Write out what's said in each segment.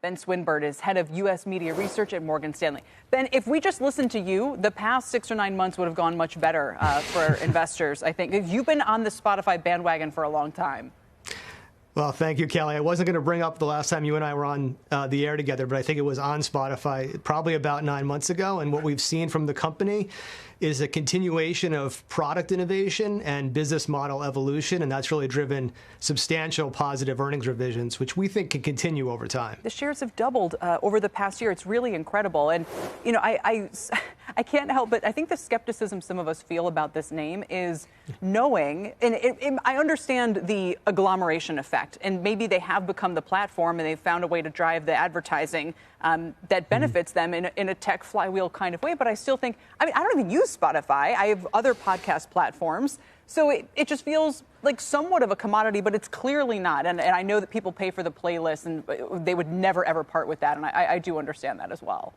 Ben Swinburne is head of U.S. media research at Morgan Stanley. Ben, if we just listened to you, the past 6 or 9 months would have gone much better for investors, I think. You've been on the Spotify bandwagon for a long time. Well, thank you, Kelly. I wasn't going to bring up the last time you and I were on the air together, but I think it was on Spotify probably about 9 months ago. And what we've seen from the company is a continuation of product innovation and business model evolution. And that's really driven substantial positive earnings revisions, which we think can continue over time. The shares have doubled over the past year. It's really incredible. And, you know, I can't help but I think the skepticism some of us feel about this name is knowing, and I understand the agglomeration effect, and maybe they have become the platform and they've found a way to drive the advertising that benefits them in a tech flywheel kind of way. But I still think, I mean, I don't even use Spotify. I have other podcast platforms. So it just feels like somewhat of a commodity, but it's clearly not. And I know that people pay for the playlist and they would never, ever part with that. And I do understand that as well.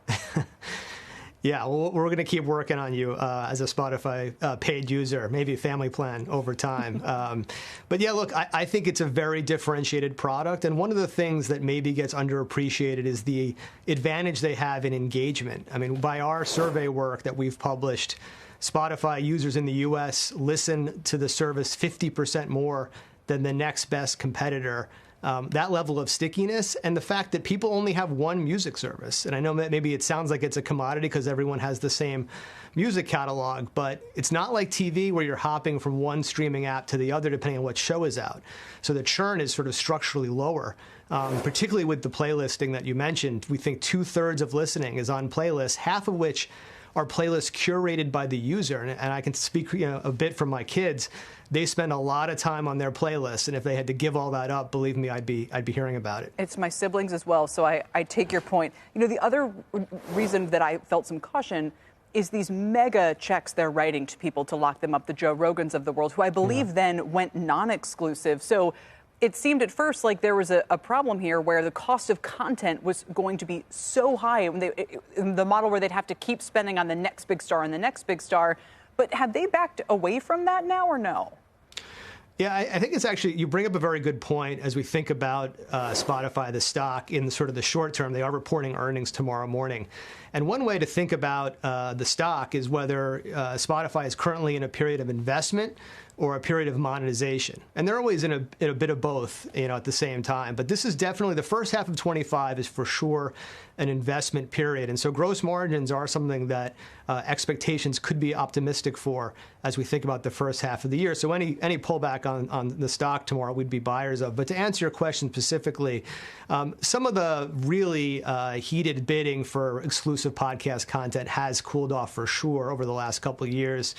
Yeah, well, we're going to keep working on you as a Spotify paid user, maybe a family plan over time. But yeah, look, I think it's a very differentiated product. And one of the things that maybe gets underappreciated is the advantage they have in engagement. I mean, by our survey work that we've published, Spotify users in the U.S. listen to the service 50% more than the next best competitor. That level of stickiness and the fact that people only have one music service. And I know that maybe it sounds like it's a commodity because everyone has the same music catalog, but it's not like TV where you're hopping from one streaming app to the other depending on what show is out. So the churn is sort of structurally lower, particularly with the playlisting that you mentioned. We think 2/3 of listening is on playlists, half of which are playlists curated by the user. And I can speak a bit from my kids. They spend a lot of time on their playlists, and if they had to give all that up, believe me, I'd be hearing about it. It's my siblings as well, so I take your point. You know, the other reason that I felt some caution is these mega checks they're writing to people to lock them up, the Joe Rogans of the world, who I believe then went non-exclusive. So it seemed at first like there was a problem here where the cost of content was going to be so high, in the model where they'd have to keep spending on the next big star and the next big star. But have they backed away from that now or no? Yeah, I think it's actually, you bring up a very good point as we think about Spotify, the stock, in sort of the short term. They are reporting earnings tomorrow morning. And one way to think about the stock is whether Spotify is currently in a period of investment or a period of monetization. And they're always in a bit of both, at the same time. But this is definitely, the first half of 25 is for sure an investment period. And so gross margins are something that expectations could be optimistic for as we think about the first half of the year. So any pullback on the stock tomorrow we'd be buyers of. But to answer your question specifically, some of the really heated bidding for exclusive podcast content has cooled off for sure over the last couple of years.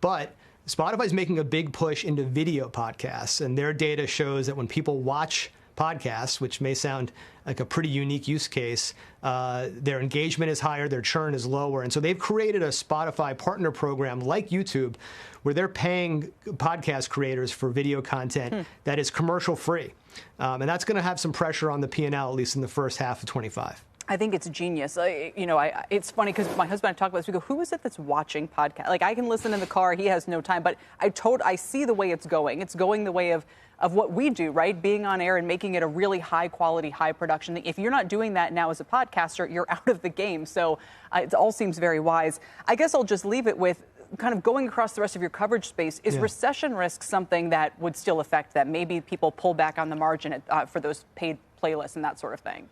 But Spotify is making a big push into video podcasts, and their data shows that when people watch podcasts, which may sound like a pretty unique use case, their engagement is higher, their churn is lower. And so they've created a Spotify partner program like YouTube where they're paying podcast creators for video content that is commercial free. And that's going to have some pressure on the P&L, at least in the first half of 25. I think it's genius. It's funny because my husband and I talk about this. We go, who is it that's watching podcasts? Like, I can listen in the car. He has no time. But I see the way it's going. It's going the way of what we do, right? Being on air and making it a really high quality, high production thing. If you're not doing that now as a podcaster, you're out of the game. So it all seems very wise. I guess I'll just leave it with kind of going across the rest of your coverage space. Is recession risk something that would still affect that? Maybe people pull back on the margin for those paid playlists and that sort of thing.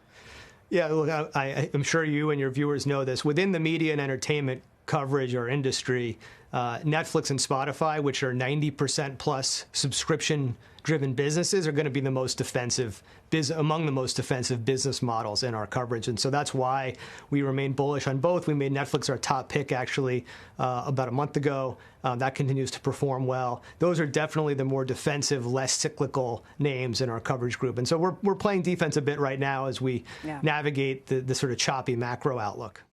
Yeah, look, I'm sure you and your viewers know this. Within the media and entertainment coverage or industry, Netflix and Spotify, which are 90% plus subscription-driven businesses, are going to be the most defensive, among the most defensive business models in our coverage. And so that's why we remain bullish on both. We made Netflix our top pick, actually, about a month ago. That continues to perform well. Those are definitely the more defensive, less cyclical names in our coverage group. And so we're playing defense a bit right now as we navigate the sort of choppy macro outlook.